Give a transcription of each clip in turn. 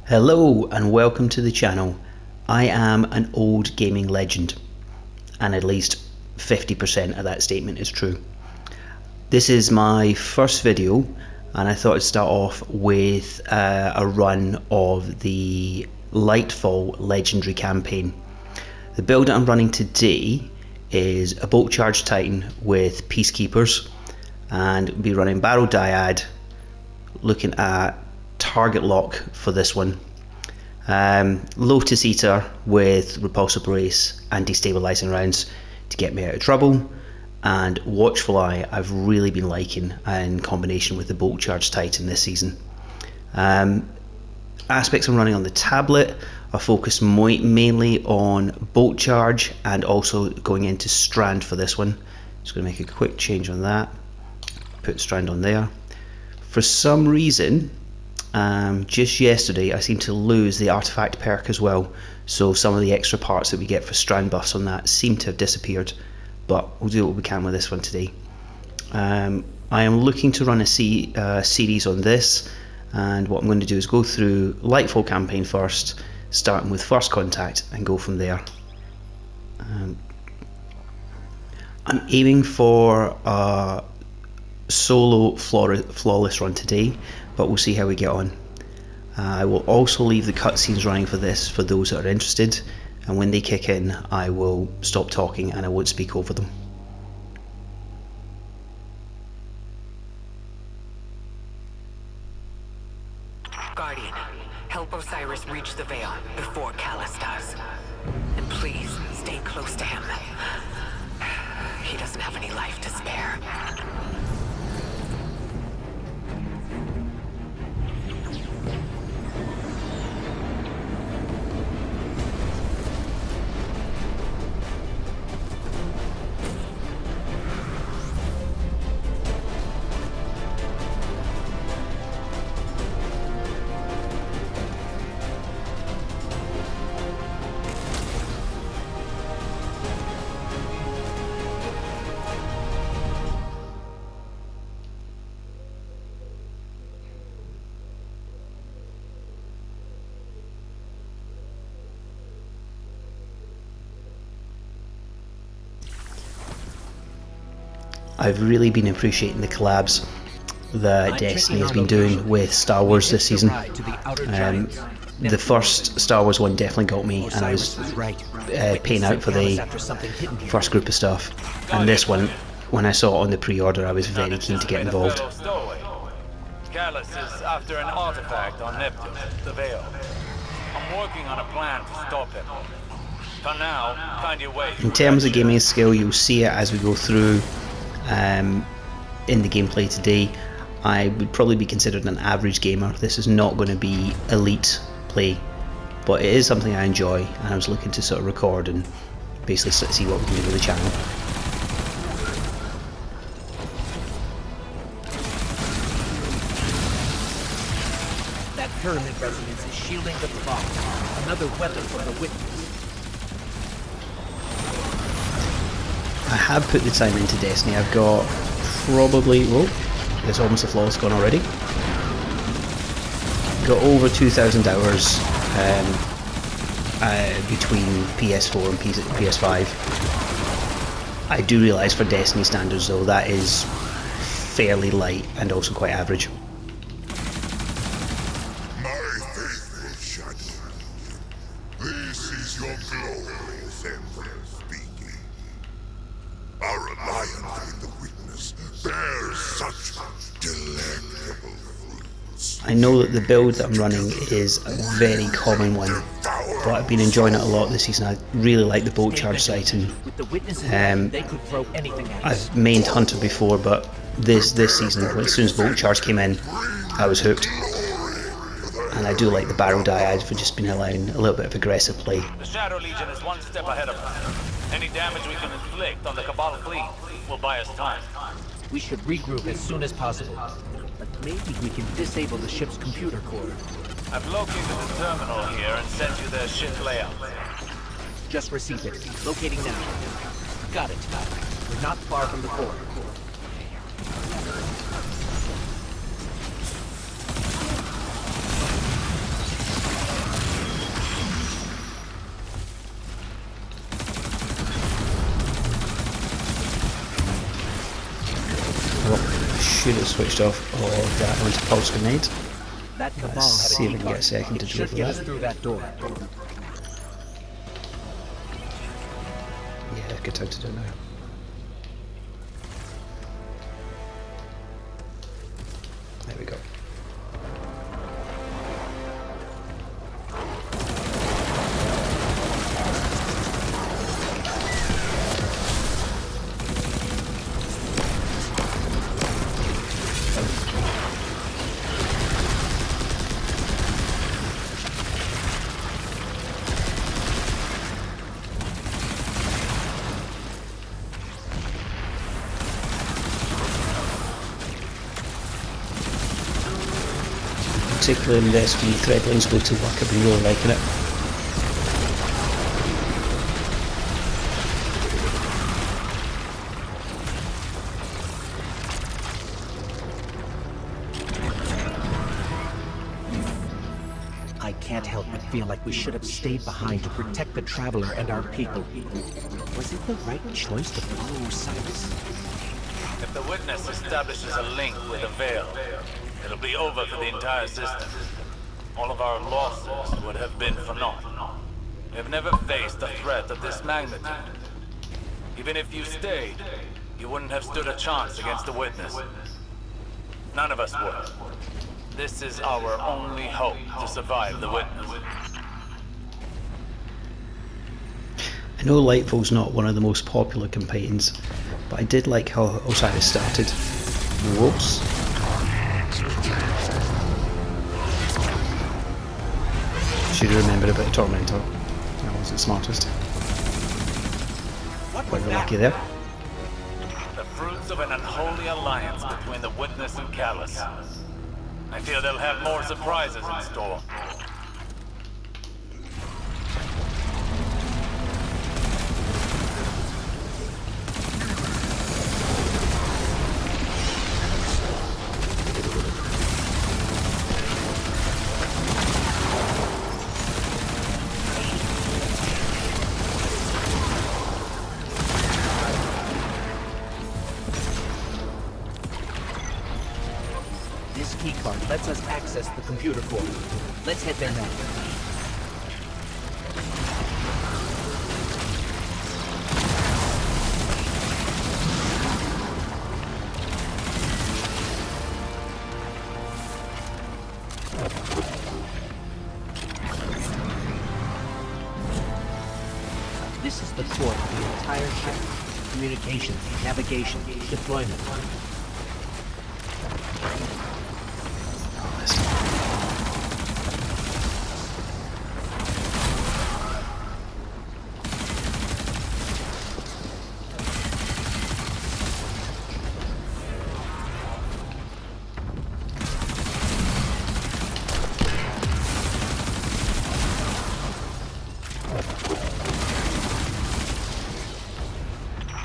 Hello and welcome to the channel. I am an old gaming legend, and at least 50% of that statement is true. This is my first video, and I thought I'd start off with a run of the Lightfall legendary campaign. The build that I'm running today is a bolt charge titan with peacekeepers, and we'll be running barrel dyad, looking at target lock for this one. Lotus Eater with repulsor brace and destabilizing rounds to get me out of trouble, and Watchful Eye I've really been liking in combination with the bolt charge titan this season. Aspects I'm running on the tablet are focused mainly on bolt charge and also going into strand for this one. Just going to make a quick change on that, put strand on there. For some reason, just yesterday I seem to lose the artifact perk as well, so some of the extra parts that we get for strand buffs on that seem to have disappeared, but we'll do what we can with this one today. I am looking to run a series on this, and what I'm going to do is go through Lightfall campaign first, starting with First Contact, and go from there. I'm aiming for a solo flawless run today, but we'll see how we get on. I will also leave the cutscenes running for this for those that are interested, and when they kick in I will stop talking and I won't speak over them. Guardian, help Osiris reach the Veil before Callus does. And please, stay close to him. He doesn't have any life to spare. I've really been appreciating the collabs that Destiny has been doing with Star Wars this season. The first Star Wars one definitely got me, and I was paying out for the first group of stuff. And this one, when I saw it on the pre-order, I was very keen to get involved. Callus is after an artifact on Neptune, the Veil. I'm working on a plan to stop him. For now, find your way. In terms of gaming skill, you'll see it as we go through in the gameplay today. I would probably be considered an average gamer. This is not going to be elite play, but it is something I enjoy, and I was looking to sort of record and basically see what we can do with the channel. That pyramid resonance is shielding the plot. Another weapon from the witness. I have put the time into Destiny. I've got probably, whoa, there's almost a flawless gone already. Got over 2,000 hours between PS4 and PS5. I do realise for Destiny standards though, that is fairly light and also quite average. My faithful shadow, this is your glorious emperor speaking. Our alliance with the witness bears such delectable fruits. I know that the build that I'm running is a very common one, but I've been enjoying it a lot this season. I really like the bolt charge titan. I've mained Hunter before, but this season, as soon as bolt charge came in, I was hooked. And I do like the barrel dyad for just been allowing a little bit of aggressive play. The Shadow Legion is one step ahead of us. Any damage we can inflict on the Cabal fleet will buy us time. We should regroup as soon as possible. But maybe we can disable the ship's computer core. I've located the terminal here and sent you their ship layout. Just received it. Locating now. Got it. We're not far from the core. are switched off, or that anti-pulse grenade. That cabal Let's had see if a we can get a second to It do should for get us that. through that door. Yeah, good time to do it now. There we go. Particularly impressed when the threadlines go to work. I've been really liking it. I can't help but feel like we should have stayed behind to protect the Traveler and our people. Was it the right choice to follow Osiris? If the witness establishes a link with the Veil, it'll be over for the entire system. All of our losses would have been for naught. We've never faced a threat of this magnitude. Even if you stayed, you wouldn't have stood a chance against the witness. None of us would. This is our only hope to survive the witness. I know Lightfall's not one of the most popular campaigns, but I did like how Osiris started. Whoops. Should have remembered about Tormentor. That wasn't smartest. What Quite was that? lucky there. The fruits of an unholy alliance between the Witness and Callus. I feel they'll have more surprises in store. This keycard lets us access the computer core. Let's head there now. This is the core of the entire ship. Communications, navigation, deployment.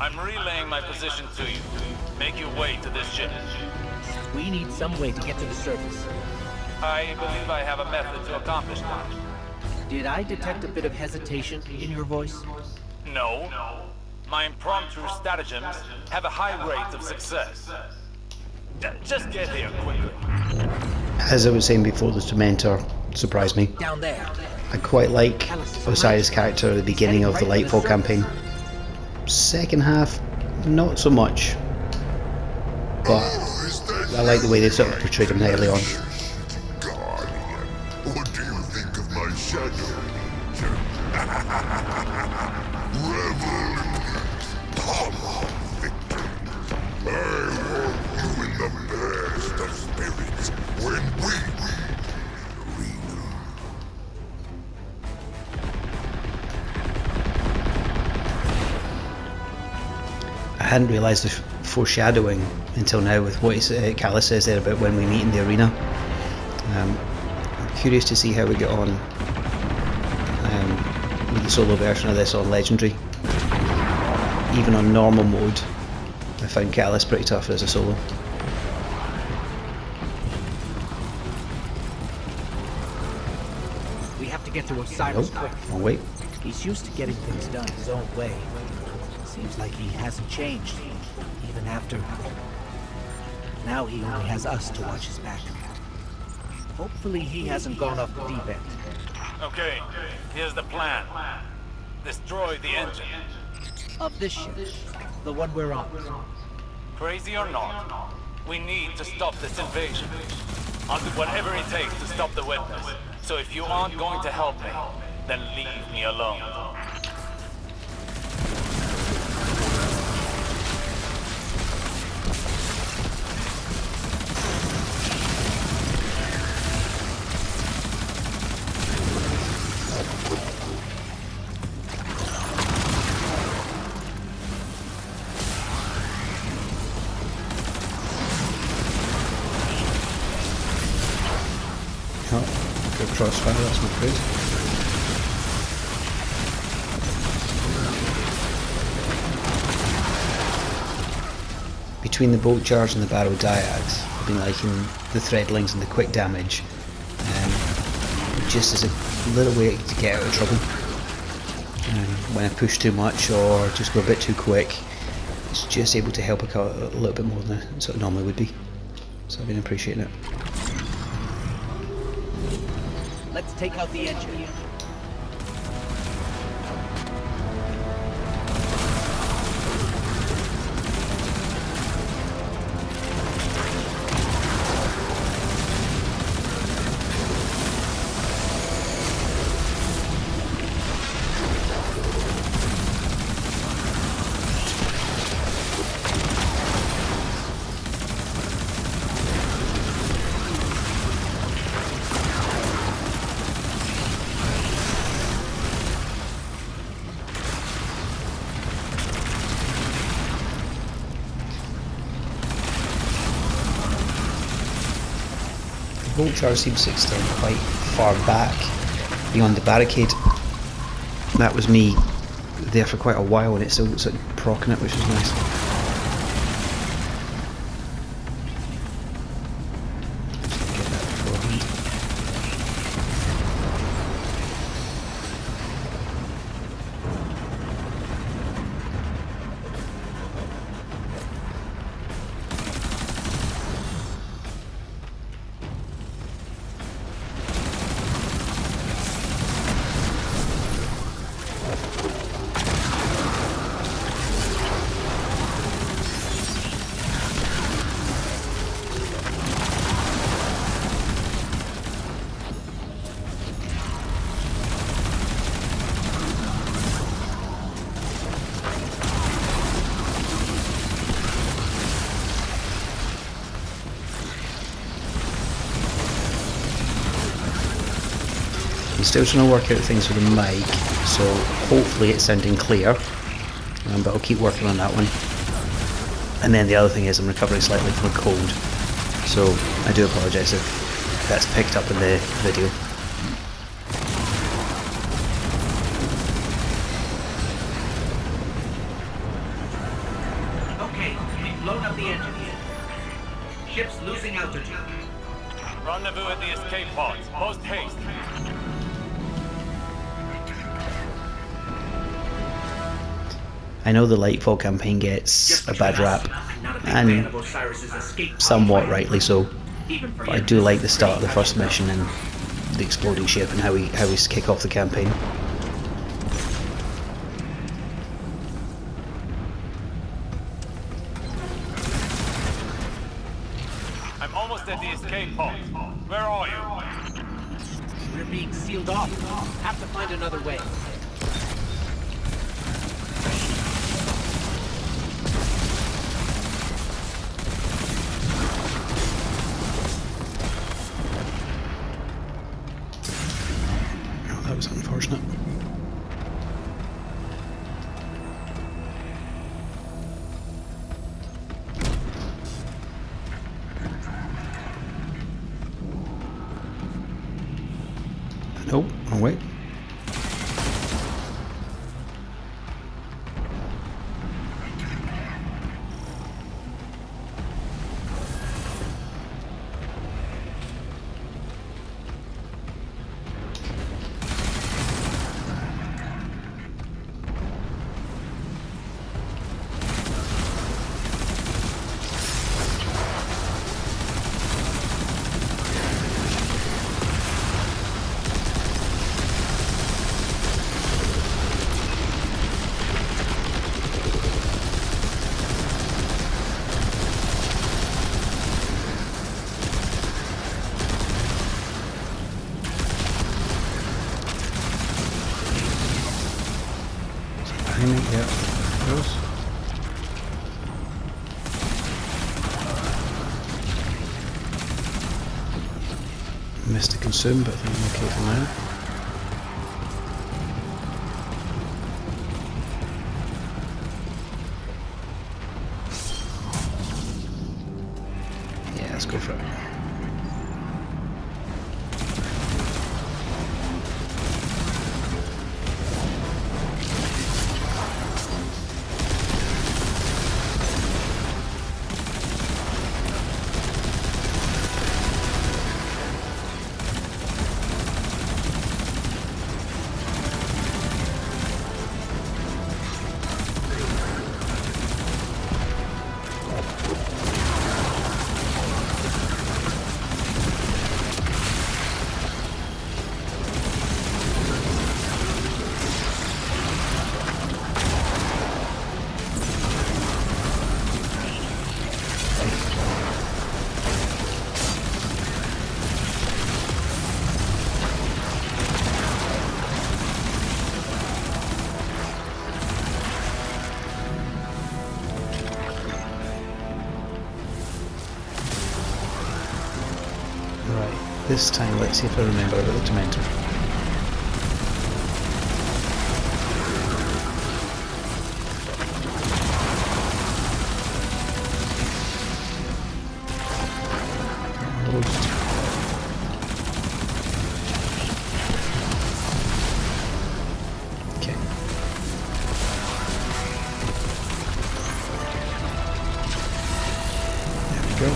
I'm relaying my position to you. Make your way to this ship. We need some way to get to the surface. I believe I have a method to accomplish that. Did I detect a bit of hesitation in your voice? No. My impromptu stratagems have a high rate of success. Just get here quickly. As I was saying before, the Tormentor surprised me. Down there. I quite like Osiris' character at the beginning of the Lightfall campaign. Second half, not so much. But I like the way they sort of portrayed him early on. Guardian, what do you think of my shadow? Revel in the power of victory. I want you in the best of spirits when we arena. I hadn't realised the foreshadowing until now with what Callus says there about when we meet in the arena. I'm curious to see how we get on with the solo version of this on Legendary. Even on normal mode, I found Callus pretty tough as a solo. We have to get to Osiris Oh, quick. I'll wait. He's used to getting things done his own way. Seems like he hasn't changed, even after... Now he only has us to watch his back. Hopefully he hasn't gone off the deep end. Okay, here's the plan. Destroy the engine. Of this ship, the one we're on. Crazy or not, we need to stop this invasion. I'll do whatever it takes to stop the witness. So if you aren't going to help me, then leave me alone. Oh, good crossfire, that's not good. Between the bolt charge and the barrow diags, I've been liking the threadlings and the quick damage. Just as a little way to get out of trouble. When I push too much or just go a bit too quick, it's just able to help a little bit more than I sort of normally would be. So I've been appreciating it. Let's take out the engine. The bolt charge seems to extend quite far back beyond the barricade. That was me there for quite a while and it's still sort of proccing it, which is nice. Get that beforehand. I'm still trying to work out things with the mic, so hopefully it's sounding clear, but I'll keep working on that one. And then the other thing is I'm recovering slightly from a cold, so I do apologise if that's picked up in the video. Okay, we've blown up the engine here. Ship's losing altitude. Rendezvous at the escape pods. Post haste. I know the Lightfall campaign gets a bad rap, and somewhat rightly so, but I do like the start of the first mission and the exploding ship and how we kick off the campaign. I'm almost at the escape pod. Where are you? We're being sealed off. Have to find another way. That was unfortunate. Nope, wrong way. behind me, yeah. There goes. Missed to consume, but I think I'm okay for now. Yeah, let's go for it. This time, let's see if I remember about the tormentor. Okay. There we go.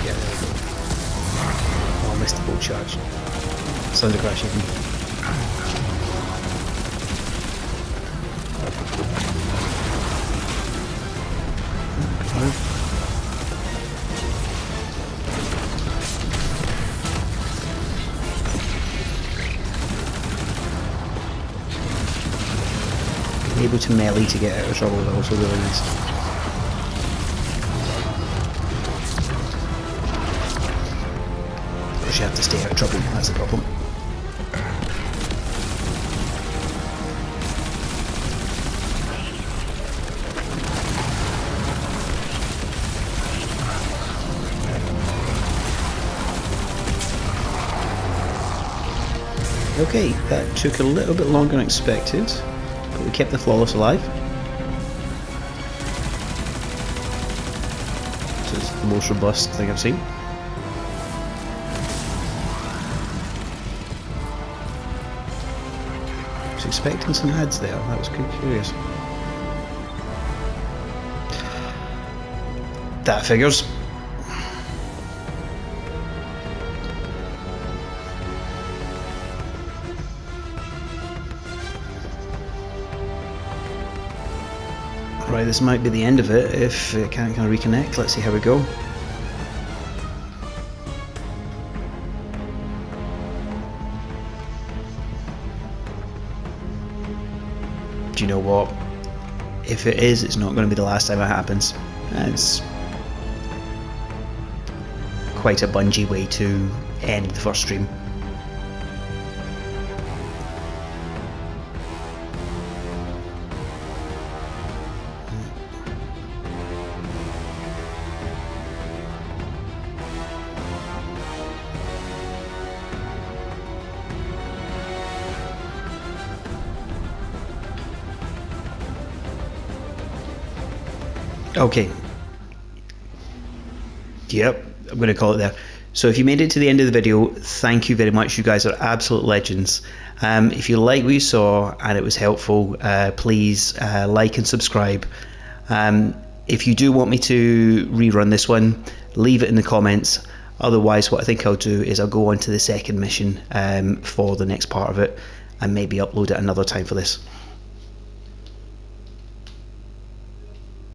Yeah, there we go. Oh, I missed the bolt charge. Thunder crash even. Being able to melee to get out of trouble is also really nice. You have to stay out of trouble, that's the problem. Okay, that took a little bit longer than expected, but we kept the flawless alive. This is the most robust thing I've seen. I was expecting some ads there, that was curious. That figures. Right, this might be the end of it if it can't kind of reconnect. Let's see how we go. Do you know what? If it is, it's not going to be the last time it happens. It's quite a Bungie way to end the first stream. Okay. Yep, I'm going to call it there. So if you made it to the end of the video, thank you very much. You guys are absolute legends. If you like what you saw and it was helpful, please like and subscribe. If you do want me to rerun this one, leave it in the comments. Otherwise, what I think I'll do is I'll go on to the second mission for the next part of it and maybe upload it another time for this.